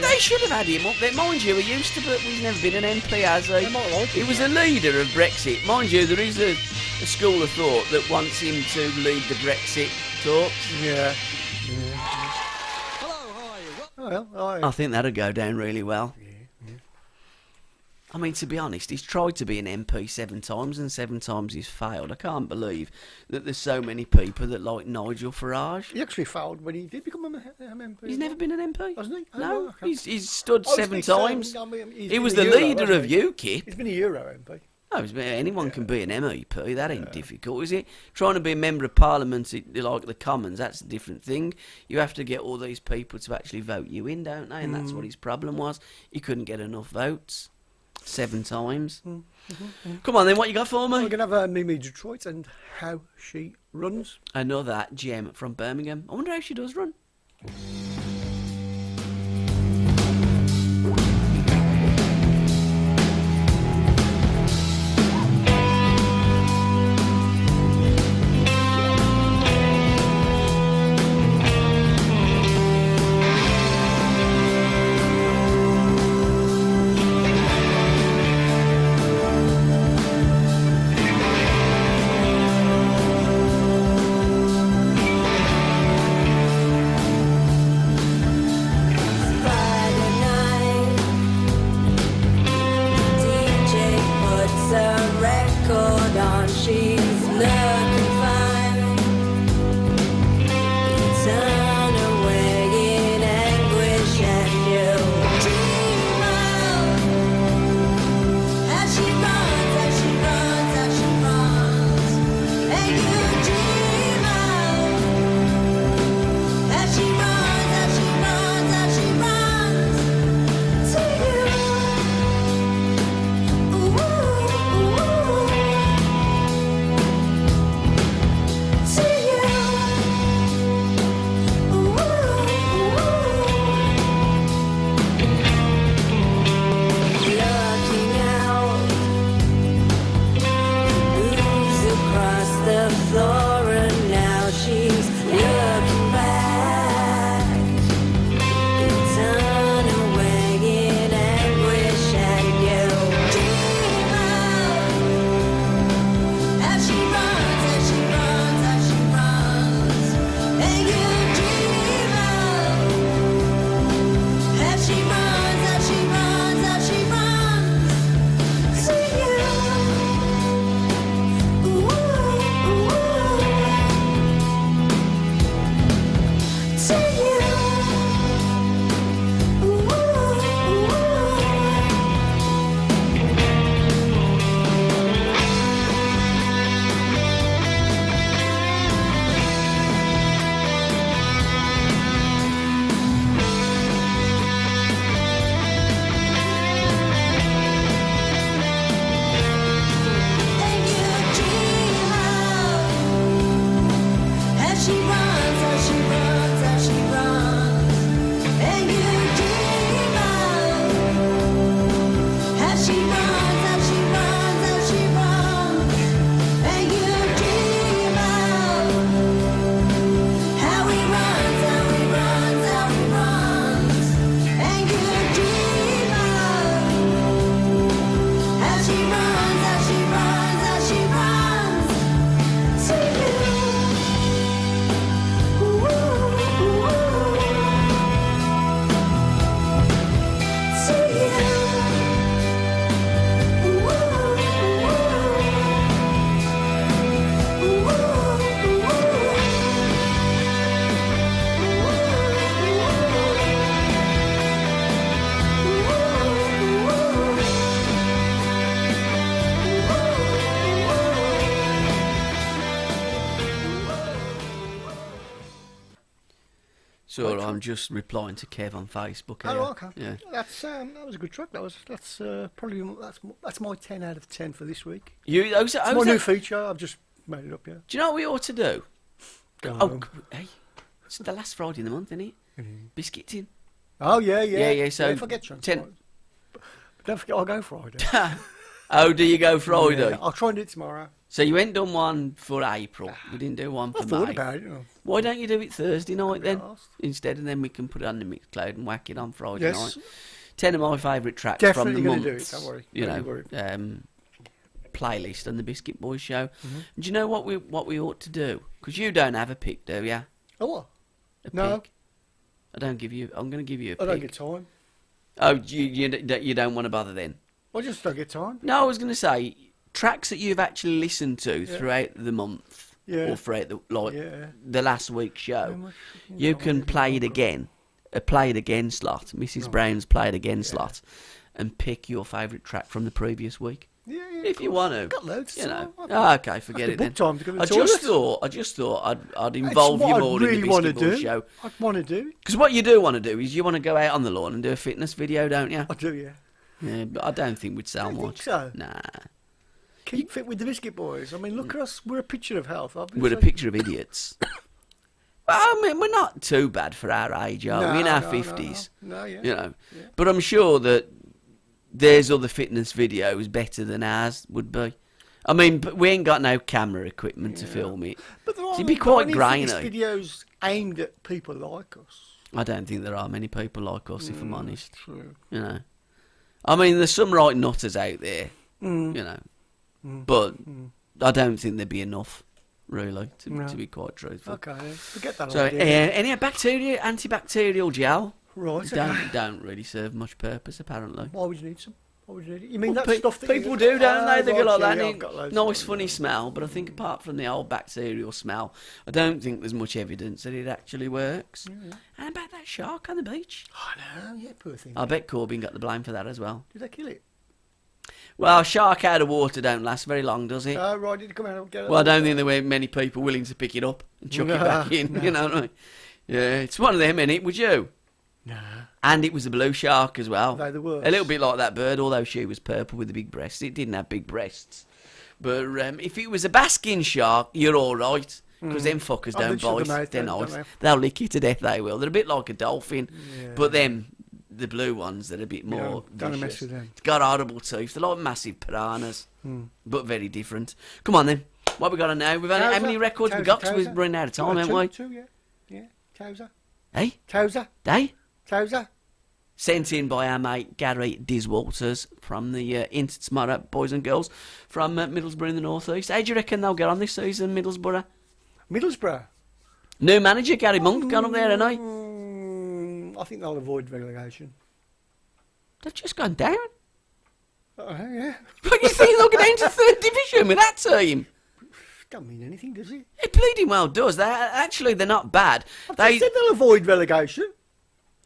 They should have had him up there. Mind you, he used to, but he's never been an MP, has he? They might like him, He was a leader of Brexit. Mind you, there is a school of thought that wants him to lead the Brexit talks. Yeah. Hello, how are you? I think that'd go down really well. I mean, to be honest, he's tried to be an MP 7 times and 7 times he's failed. I can't believe that there's so many people that like Nigel Farage. He actually failed when he did become an MP. He's never been an MP. Hasn't he? Oh, No, okay. he's stood Oh, 7 he's been times. he's He was been the a Euro, leader hasn't of he? UKIP. He's been a Euro MP. No, anyone can be an MEP. That ain't difficult, is it? Trying to be a member of Parliament, like the Commons, that's a different thing. You have to get all these people to actually vote you in, don't they? And that's what his problem was. He couldn't get enough votes. 7 times. Come on then, what you got for We're me? going to have Mimi Detroit and how she runs. Another gem from Birmingham. I wonder how she does run. on, she's looking fine. You turn away in anguish and you dream of as she runs, as she runs, as she runs. And you dream of as she runs, as she runs, as she runs to you. Ooh, ooh, to you. Ooh, looking out, moves across the floor, and now she's looking back. You turn away in anguish, and you dream of as she runs, as she runs, as she runs. And you dream of as she runs, as she runs, as she runs to you. Ooh, to you. And you dream of as she runs, as she runs, as she runs. And you dream of as she runs, as she runs, as she runs. And you dream of how he runs, how he runs, how he runs. And you dream of as she runs, as she runs, as she runs to you. Ooh, to you. So I'm just replying to Kev on Facebook. Here. Oh, okay. Yeah. That was a good track. That's probably that's my 10 out of 10 for this week. It's It's my new feature. I've just made it up. Yeah. Do you know what we ought to do? Go Oh, on. hey, it's the last Friday in the month, isn't it? Biscuit tin. Oh yeah. Yeah, so if I get chance, 10 right. But don't forget, I'll go Friday. Oh, do you go Friday? Yeah, I'll try and do it tomorrow. So you ain't done one for April. You didn't do one I for thought May. about it. Why don't you do it Thursday night then? asked. Instead, and then we can put it on the Mixcloud and whack it on Friday Yes. night. 10 of my favourite tracks Definitely from the gonna month. do it, don't worry. You Don't know, worry. playlist on the Biscuit Boys show. Mm-hmm. Do you know what we ought to do? Because you don't have a pick, do you? Oh what? A No. pick. I'm going to give you a I don't pick. get time. Oh, you don't want to bother then? I just don't get time. No, I was going to say tracks that you've actually listened to throughout the month Yeah. or throughout Yeah. the last week's show. much fucking You time can have you play got, it bro? again, a play it again slot, Mrs. Brown's play it again slot, and pick your favourite track from the previous week. Yeah, If you want to, got loads. you know. I've Oh, okay, forget to it book then. time to go to the I just thought I'd involve It's you what more I really in the want to Biscuit Boys do. show. I want to do. Because what you do want to do is you want to go out on the lawn and do a fitness video, don't you? I do, yeah. Yeah, but I don't think we'd sell Don't think much. so. Nah, Keep fit with the Biscuit Boys. I mean, look at us. We're a picture of health. we're a picture of idiots. Well, I mean, we're not too bad for our age, are we? In our 50s. No, yeah. You know. But I'm sure that there's other fitness videos better than ours would be. I mean, but we ain't got no camera equipment to film it. But there It'd aren't be quite fitness grainy. videos aimed at people like us. I don't think there are many people like us, if I'm honest. True. You know. I mean, there's some right nutters out there, Mm. you know. But I don't think there'd be enough, really, to be quite truthful. Okay, then. Forget that So, idea. any antibacterial gel Right, don't okay. don't really serve much purpose, apparently. Why would you need some? What would you, you mean Well, that stuff that people do, don't they? They go like that. Yeah, and I've got loads nice, of funny smell. But I think apart from the old bacterial smell, I don't think there's much evidence that it actually works. And about that shark on the beach, I know, yeah, poor thing. I bet Corbyn got the blame for that as well. Did they kill it? Well, shark out of water don't last very long, does it? Oh, right, did it come out and get it? Well, I don't think there were many people willing to pick it up and chuck it back in. No. You know what I mean? Yeah, it's one of them, innit? Would you? Nah. And it was a blue shark as well. They the worst. A little bit like that bird, although she was purple with the big breasts. It didn't have big breasts. But if it was a basking shark, you're all right. Because them fuckers Oh, don't they shut bite. them out, They're don't nice. they? They'll lick you to death, they will. They're a bit like a dolphin. Yeah. But them, the blue ones, they're a bit more don't vicious. mess with them. It's got horrible teeth. They're like massive piranhas. But very different. Come on then. What we got on now? We've only, how many records we got? 'Cause we're running out of time, haven't we? Two, yeah. Yeah, Towser. Hey? Towser. Hey? Towser. Sent in by our mate Gary Diswalters from the Inter Tomorrow Boys and Girls from Middlesbrough in the North East. How do you reckon they'll get on this season, Middlesbrough? Middlesbrough. New manager, Gary Monk, gone up there, hasn't he? I think they'll avoid relegation. They've just gone down. Yeah. What do you think they'll get down to third division with that team? Don't mean anything, does it? It bleeding well does. They're not bad. They said they'll avoid relegation.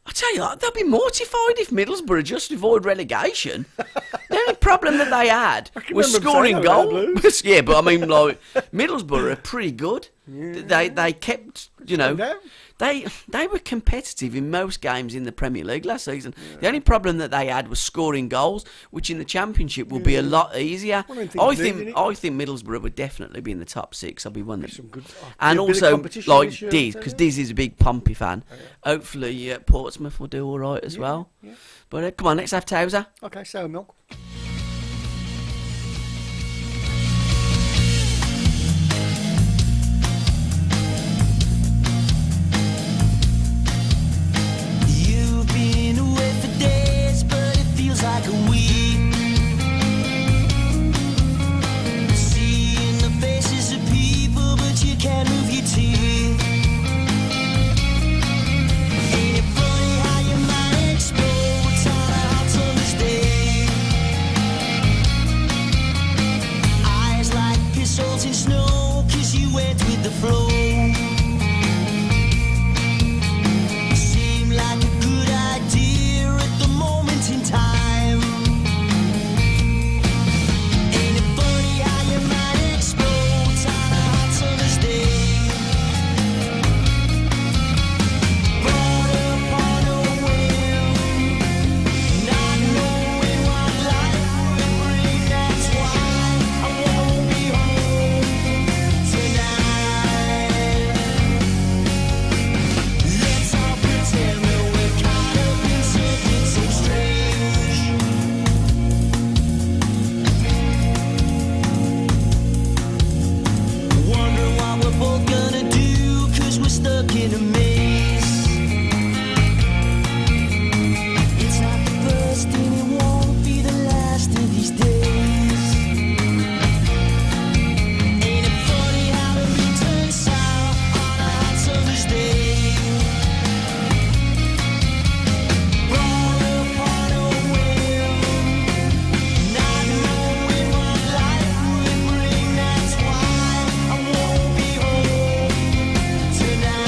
I tell you what, they'll be mortified if Middlesbrough just avoid relegation. The only problem that they had can was remember scoring saying that, goals. Blues. Yeah, but I mean, like Middlesbrough are pretty good. They kept, you know, down. they were competitive in most games in the Premier League last season. The only problem that they had was scoring goals, which in the Championship will be a lot easier. One of them I things think new, innit? I think Middlesbrough would definitely be in the top six. I'll be one of Some them. good, And be a bit of also, competition like this year, Diz, I'll because tell you. Diz is a big Pompey fan. Hopefully, Portsmouth will do all right as well. Yeah. But come on, let's have Towser. Okay, sour milk. You've been away for days, but it feels like a week. Seeing the faces of people, but you can't move your teeth. Ain't it funny how your mind explodes on a hot summer's day? Eyes like pistols in snow, 'cause you went with the flow. Seemed like a good idea at the moment in time. Ain't it funny how your mind explodes on a hot summer's day? Brought up on a whim, not knowing what life would bring. That's why I won't be home tonight. Let's all pretend that we're caught up in something so strange. Wonder what we're both gonna do, 'cause we're stuck in a maze. It's not the first and it won't be the last of these days. Ain't it funny how the wind turns south on a hot summer's day? Brought up on a whim, not knowing what life would bring. That's why I won't be home tonight.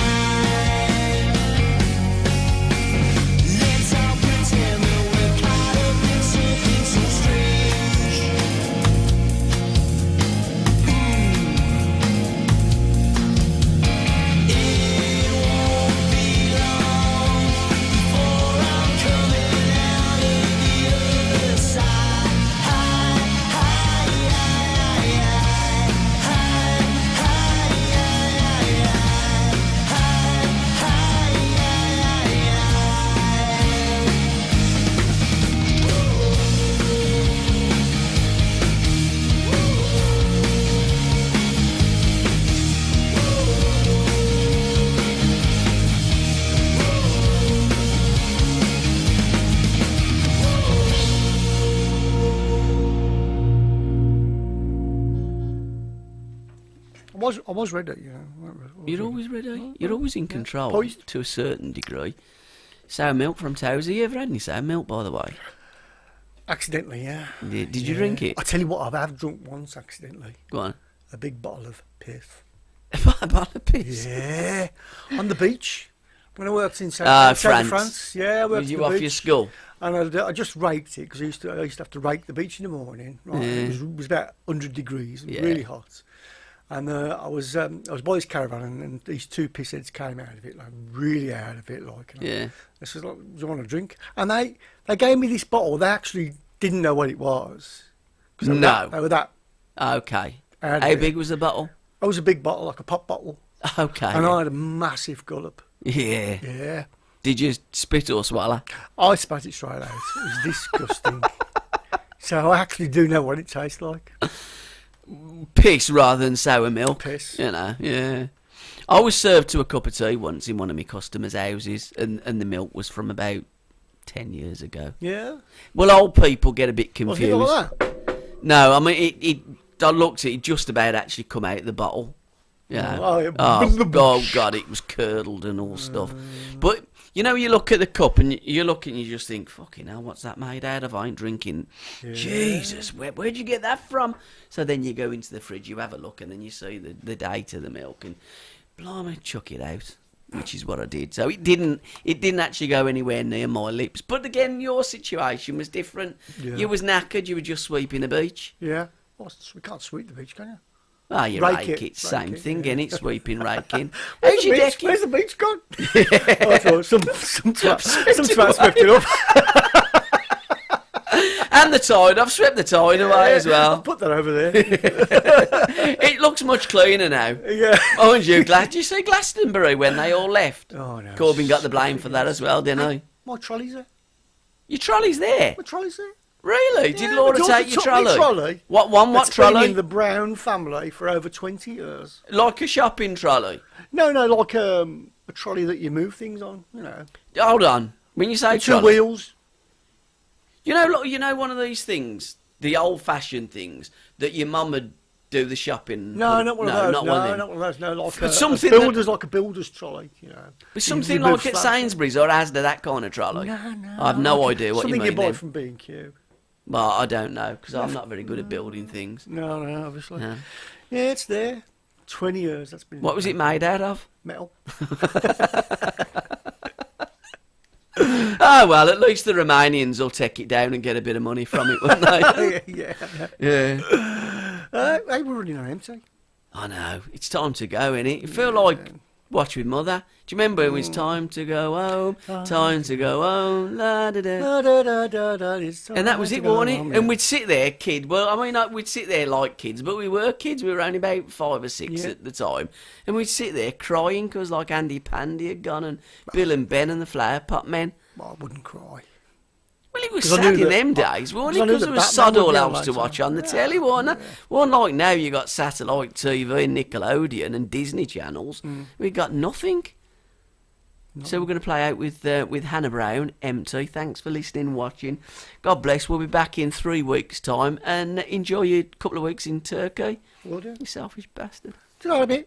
Let's all pretend that we're caught up in something so strange. It won't be long before I'm coming out of the other side. I was ready, you know. You're always ready. You're always in control Poised. to a certain degree. Sour milk from Towser. You ever had any sour milk, by the way? Accidentally, yeah. Did you drink it? I tell you what, I have drunk once accidentally. Go on. A big bottle of piss. A bottle of piss. Yeah, on the beach. When I worked in France. South France. Yeah, I worked Was on you the off beach. your school? And I just raked it because I used to have to rake the beach in the morning. Right? It was about 100 degrees. It was really hot. And I was by this caravan, and these two pissheads came out of it, like really out of it, like. And I said, like, "Do you want a drink?" And they gave me this bottle. They actually didn't know what it was. They were that. Okay. How big was the bottle? It was a big bottle, like a pop bottle. Okay. And I had a massive gulp. Yeah. Yeah. Did you spit or swallow? I spat it straight out. It was disgusting. So I actually do know what it tastes like. Piss rather than sour milk. Piss. You know, yeah. I was served to a cup of tea once in one of my customers' houses, and the milk was from about 10 years ago. Yeah. Well, old people get a bit Was confused. it like that? No, I mean, I looked at it, just about actually come out of the bottle. Yeah. Oh, God, it was curdled and all stuff. But, you know, you look at the cup and you look and you just think, fucking hell, what's that made out of? I ain't drinking. Yeah. Jesus, where'd you get that from? So then you go into the fridge, you have a look, and then you see the date of the milk, and blimey, chuck it out, which is what I did. So it didn't actually go anywhere near my lips. But again, your situation was different. Yeah. You was knackered, you were just sweeping the beach. Yeah. Well, we can't sweep the beach, can you? Ah, you rake it. Same thing, yeah. innit? Sweeping, raking. Where's How's the your beach? decking? Where's the beach gone? I thought some twat swept it up. And the tide. I've swept the tide away as I'll well. put that over there. It looks much cleaner now. Yeah. Aren't you glad? Did you see Glastonbury when they all left? Oh, no. Corbyn got the blame for that as well, didn't he? My trolley's there. Your trolley's there? My trolley's there. Really? Did Yeah, Laura my daughter take your took my trolley? trolley. What one? What It's been trolley? in the Brown family for over 20 years. Like a shopping trolley? No, like a trolley that you move things on, you know. Hold on. When you say Two trolley, wheels. you know one of these things, the old-fashioned things that your mum would do the shopping. No, not one of those. Not No, one of them. not one of those. No, like But a something builder's, like a builder's trolley, you know. But something You move like at flats. Sainsbury's or Asda, that kind of trolley. No. I have no like idea what you something mean. you buy then. from B&Q. Well, I don't know because I'm not very good at building things. No, obviously. No. Yeah, it's there. 20 years. That's been. What was it made out of? Metal. Oh well, at least the Romanians will take it down and get a bit of money from it, won't they? yeah. Yeah. Hey, we're running on empty. I know. It's time to go, innit? You feel like Watch with Mother. Do you remember it was time to go home, time to go home, la da da. And that was it, wasn't it? And we'd sit there, kid. Well, I mean, we'd sit there like kids, but we were kids. We were only about 5 or 6 at the time. And we'd sit there crying because, like, Andy Pandy had gone and Bill and Ben and the Flower Pot Men. Well, I wouldn't cry. Well, it was 'Cause I sad knew in that- them days, wasn't it? 'cause I knew Because that there was Batman sod would all be on else to later. watch on the telly, wasn't there? Well, like now you got satellite TV and Nickelodeon and Disney channels. We got nothing. So we're going to play out with Hannah Brown, Empty. Thanks for listening and watching. God bless. We'll be back in 3 weeks' time. And enjoy your couple of weeks in Turkey. Will do. You selfish bastard. Do you know what I mean?